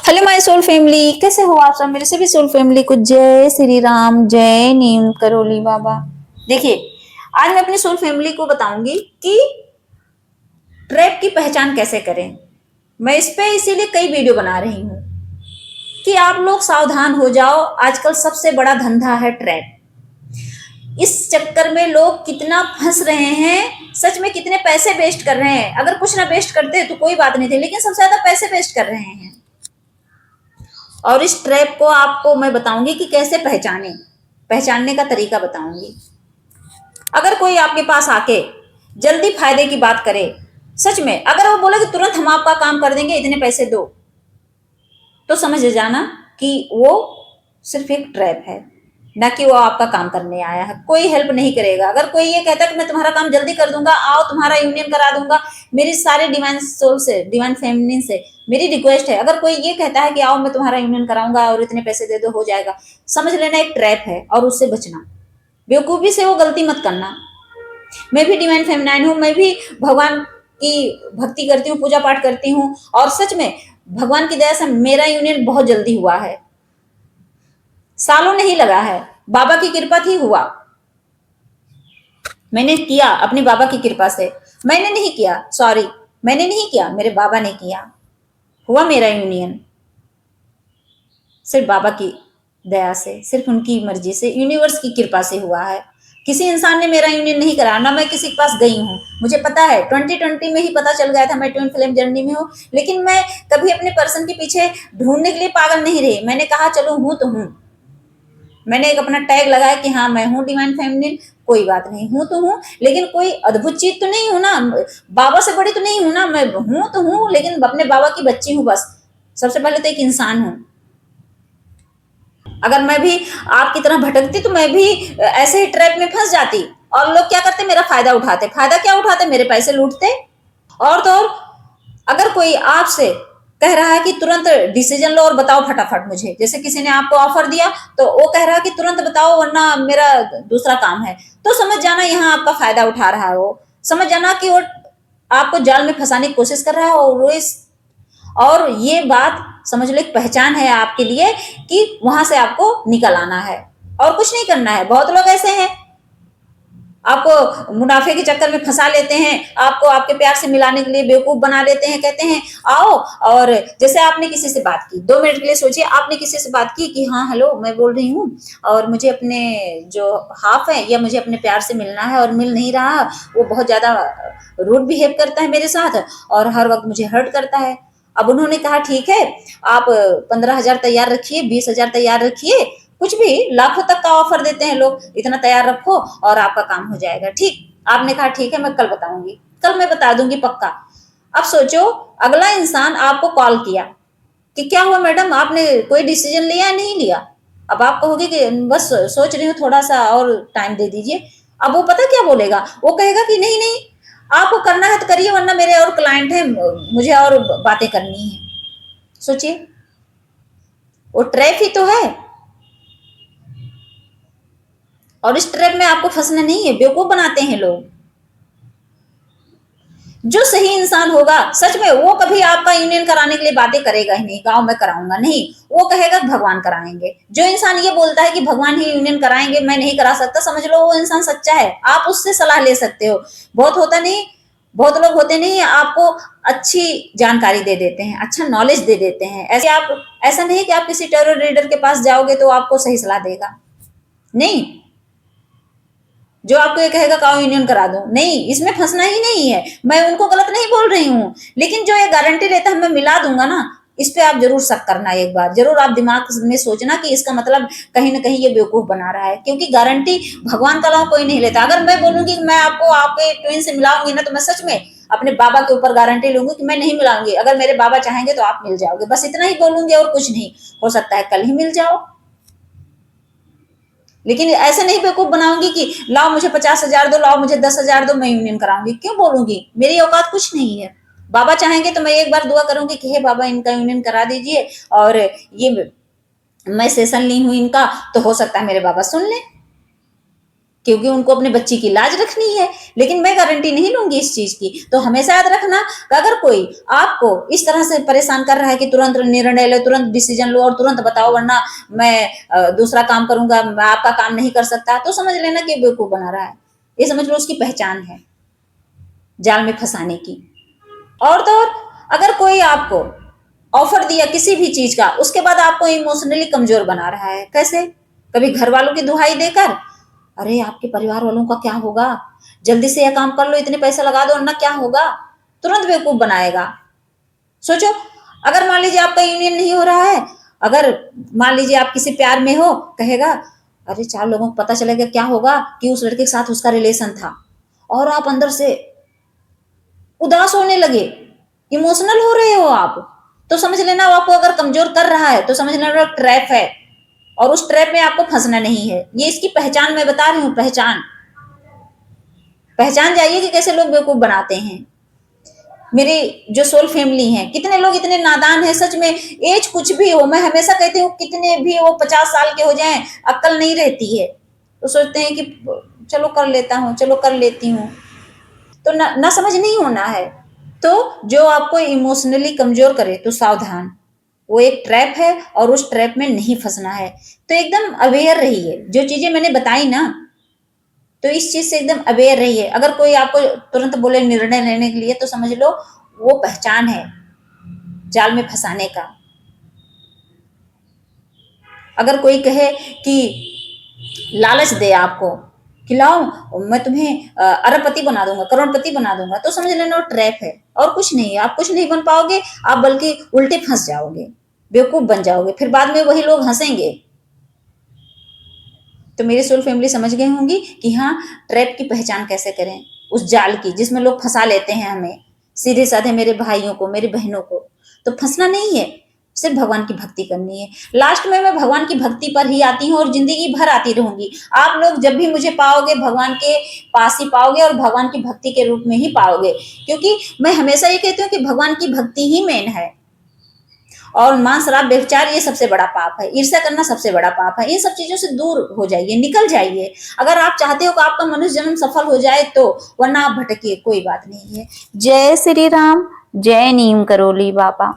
Hello my soul family, कैसे हो आप सब। मेरे से भी सोल फैमिली को जय श्री राम, जय नीम करोली बाबा। देखिए, आज मैं अपनी सोल फैमिली को बताऊंगी कि ट्रैप की पहचान कैसे करें। मैं इस पे इसीलिए कई वीडियो बना रही हूँ कि आप लोग सावधान हो जाओ। आजकल सबसे बड़ा धंधा है ट्रैप। इस चक्कर में लोग कितना फंस रहे हैं, सच में कितने पैसे वेस्ट कर रहे हैं। अगर कुछ ना वेस्ट करते तो कोई बात नहीं थी, लेकिन सबसे ज्यादा पैसे वेस्ट कर रहे हैं। और इस ट्रैप को आपको मैं बताऊंगी कि कैसे पहचानने का तरीका बताऊंगी। अगर कोई आपके पास आके जल्दी फायदे की बात करे, सच में अगर वो बोले कि तुरंत हम आपका काम कर देंगे, इतने पैसे दो, तो समझ जाना कि वो सिर्फ एक ट्रैप है, ना कि वो आपका काम करने आया है। कोई हेल्प नहीं करेगा। अगर कोई ये कहता है कि मैं तुम्हारा काम जल्दी कर दूंगा, आओ तुम्हारा यूनियन करा दूंगा, मेरी सारे डिवाइन सोल से, डिवाइन फेमिनिन से मेरी रिक्वेस्ट है, अगर कोई ये कहता है कि आओ मैं तुम्हारा यूनियन कराऊंगा और इतने पैसे दे दो हो जाएगा, समझ लेना एक ट्रैप है और उससे बचना। बेवकूफी से वो गलती मत करना। मैं भी डिवाइन फेमिनाइन हूँ, मैं भी भगवान की भक्ति करती हूँ, पूजा पाठ करती हूँ, और सच में भगवान की दया से मेरा यूनियन बहुत जल्दी हुआ है। सालों नहीं लगा है, बाबा की कृपा थी हुआ। मैंने किया अपने बाबा की कृपा से। मैंने नहीं किया, सॉरी, मैंने नहीं किया, मेरे बाबा ने किया। हुआ मेरा यूनियन सिर्फ बाबा की दया से, सिर्फ उनकी मर्जी से, यूनिवर्स की कृपा से हुआ है। किसी इंसान ने मेरा यूनियन नहीं करा, ना मैं किसी के पास गई हूँ। मुझे पता है 2020 में ही पता चल गया था मैं ट्विन फ्लेम जर्नी में हूँ, लेकिन मैं कभी अपने पर्सन के पीछे ढूंढने के लिए पागल नहीं रही। मैंने कहा चलो हूं तो हूं। मैंने एक अपना टैग लगाया कि हाँ मैं हूँ डिवाइन फेमिनिन, कोई बात नहीं, हूं तो हूं, लेकिन कोई अद्भुत चीज तो नहीं हूं ना, बाबा से बड़ी तो नहीं हूं ना। मैं हूं तो हूं, लेकिन अपने बाबा की बच्ची हूं बस। सबसे पहले तो एक इंसान हूं। अगर मैं भी आपकी तरह भटकती तो मैं भी ऐसे ही ट्रैप में फंस जाती। और लोग क्या करते, मेरा फायदा उठाते। फायदा क्या उठाते, मेरे पैसे लूटते। और तो और, अगर कोई आपसे कह रहा है कि तुरंत डिसीजन लो और बताओ फटाफट मुझे, जैसे किसी ने आपको ऑफर दिया तो वो कह रहा है कि तुरंत बताओ वरना मेरा दूसरा काम है, तो समझ जाना यहाँ आपका फायदा उठा रहा है। वो समझ जाना कि वो आपको जाल में फंसाने की कोशिश कर रहा है। और ये बात समझ लो एक पहचान है आपके लिए कि वहां से आपको निकल आना है और कुछ नहीं करना है। बहुत लोग ऐसे हैं, आपको मुनाफे के चक्कर में फंसा लेते हैं, आपको आपके प्यार से मिलाने के लिए बेवकूफ बना लेते हैं। कहते हैं आओ, और जैसे आपने किसी से बात की, 2 मिनट के लिए सोचिए, आपने किसी से बात की कि हाँ हेलो मैं बोल रही हूँ और मुझे अपने जो हाफ है या मुझे अपने प्यार से मिलना है और मिल नहीं रहा, वो बहुत ज्यादा रूड बिहेव करता है मेरे साथ और हर वक्त मुझे हर्ट करता है। अब उन्होंने कहा ठीक है, आप 15,000 तैयार रखिए, 20,000 तैयार रखिए, कुछ भी लाखों तक का ऑफर देते हैं लोग, इतना तैयार रखो और आपका काम हो जाएगा। ठीक, आपने कहा ठीक है मैं कल बताऊंगी, कल मैं बता दूंगी पक्का। अब सोचो, अगला इंसान आपको कॉल किया कि क्या हुआ मैडम, आपने कोई डिसीजन लिया या नहीं लिया। अब आप कहोगे कि बस सोच रही हूँ, थोड़ा सा और टाइम दे दीजिए। अब वो पता क्या बोलेगा, वो कहेगा कि नहीं नहीं, आपको करना है तो करिए, वरना मेरे और क्लाइंट हैं, मुझे और बातें करनी है। सोचिए, वो ट्रैप ही तो है। और इस ट्रैप में आपको फंसना नहीं है, बेवकूफ बनाते हैं लोग। जो सही इंसान होगा सच में, वो कभी आपका यूनियन कराने के लिए बातें करेगा ही नहीं, गांव में कराऊंगा नहीं, वो कहेगा भगवान कराएंगे। जो इंसान ये बोलता है कि भगवान ही यूनियन कराएंगे, मैं नहीं करा सकता, समझ लो वो इंसान सच्चा है। आप उससे सलाह ले सकते हो। बहुत होता नहीं, बहुत लोग होते नहीं, आपको अच्छी जानकारी दे देते हैं, अच्छा नॉलेज दे देते हैं। ऐसे आप, ऐसा नहीं कि आप किसी टेरो रीडर के पास जाओगे तो आपको सही सलाह देगा, नहीं। जो आपको ये कहेगा काउ यूनियन करा दो, नहीं, इसमें फंसना ही नहीं है। मैं उनको गलत नहीं बोल रही हूँ, लेकिन जो ये गारंटी रहता है मैं मिला दूंगा ना, इस पे आप जरूर शक करना। एक बार जरूर आप दिमाग में सोचना कि इसका मतलब कहीं ना कहीं ये बेवकूफ बना रहा है, क्योंकि गारंटी भगवान का नाम कोई नहीं लेता। अगर मैं बोलूंगी मैं आपको आपके ट्विन से मिलाऊंगी ना, तो मैं सच में अपने बाबा के ऊपर गारंटी लूंगी कि मैं नहीं मिलाऊंगी। अगर मेरे बाबा चाहेंगे तो आप मिल जाओगे, बस इतना ही बोलूंगी और कुछ नहीं। हो सकता है कल ही मिल जाओ, लेकिन ऐसे नहीं बेवकूफ बनाऊंगी कि लाओ मुझे 50,000 दो, लाओ मुझे 10,000 दो, मैं यूनियन कराऊंगी। क्यों बोलूंगी, मेरी औकात कुछ नहीं है। बाबा चाहेंगे तो मैं एक बार दुआ करूंगी कि हे बाबा इनका यूनियन करा दीजिए, और ये मैं सेशन ली हूं इनका, तो हो सकता है मेरे बाबा सुन ले। क्योंकि उनको अपने बच्ची की लाज रखनी है। लेकिन मैं गारंटी नहीं लूंगी इस चीज की। तो हमेशा याद रखना कि अगर कोई आपको इस तरह से परेशान कर रहा है कि तुरंत निर्णय लो, तुरंत डिसीजन लो और तुरंत बताओ, वरना मैं दूसरा काम करूंगा, मैं आपका काम नहीं कर सकता, तो समझ लेना कि बेवकूफ बना रहा है। ये समझ लो उसकी पहचान है जाल में फंसाने की। और तो और, अगर कोई आपको ऑफर दिया किसी भी चीज का, उसके बाद आपको इमोशनली कमजोर बना रहा है, कैसे? कभी घर वालों की दुहाई देकर, अरे आपके परिवार वालों का क्या होगा, जल्दी से यह काम कर लो, इतने पैसे लगा दो, वरना क्या होगा, तुरंत बेवकूफ बनाएगा। सोचो, अगर मान लीजिए आपका यूनियन नहीं हो रहा है, अगर मान लीजिए आप किसी प्यार में हो, कहेगा अरे 4 लोगों को पता चलेगा, क्या होगा कि उस लड़के के साथ उसका रिलेशन था, और आप अंदर से उदास होने लगे, इमोशनल हो रहे हो आप, तो समझ लेना वो आपको अगर कमजोर कर रहा है तो समझ लेना ट्रैप है, और उस ट्रैप में आपको फंसना नहीं है। ये इसकी पहचान मैं बता रही हूं, पहचान जाइए कि कैसे लोग बेवकूफ बनाते हैं। मेरी जो सोल फैमिली है, कितने लोग इतने नादान है सच में। एज कुछ भी हो, मैं हमेशा कहती हूँ कितने भी वो 50 साल के हो जाएं, अक्ल नहीं रहती है, तो सोचते हैं कि चलो कर लेता हूँ, चलो कर लेती हूँ। तो ना समझ नहीं होना है। तो जो आपको इमोशनली कमजोर करे तो सावधान, वो एक ट्रैप है और उस ट्रैप में नहीं फंसना है। तो एकदम अवेयर रहिए, जो चीजें मैंने बताई ना, तो इस चीज से एकदम अवेयर रहिए। अगर कोई आपको तुरंत बोले निर्णय लेने के लिए, तो समझ लो वो पहचान है जाल में फंसाने का। अगर कोई कहे कि लालच दे आपको कि लाओ मैं तुम्हें अरबपति बना दूंगा, करोड़पति बना दूंगा, तो समझ लेना वो ट्रैप है और कुछ नहीं है। आप कुछ नहीं बन पाओगे, आप बल्कि उल्टे फंस जाओगे, बेवकूफ बन जाओगे, फिर बाद में वही लोग हंसेंगे। तो मेरी सोल फैमिली समझ गए होंगी कि हाँ, ट्रैप की पहचान कैसे करें, उस जाल की जिसमें लोग फंसा लेते हैं हमें, सीधे साधे मेरे भाइयों को, मेरी बहनों को। तो फंसना नहीं है, सिर्फ भगवान की भक्ति करनी है। लास्ट में मैं भगवान की भक्ति पर ही आती हूँ और जिंदगी भर आती रहूंगी। आप लोग जब भी मुझे पाओगे, भगवान के पास ही पाओगे और भगवान की भक्ति के रूप में ही पाओगे, क्योंकि मैं हमेशा ये कहती हूँ कि भगवान की भक्ति ही मेन है। और मांस, शराब, व्यभिचार ये सबसे बड़ा पाप है, ईर्ष्या करना सबसे बड़ा पाप है। इन सब चीजों से दूर हो जाइए, निकल जाइए, अगर आप चाहते हो कि आपका मनुष्य जन्म सफल हो जाए तो, वरना आप भटकिए, कोई बात नहीं है। जय श्री राम, जय नीम करोली बाबा।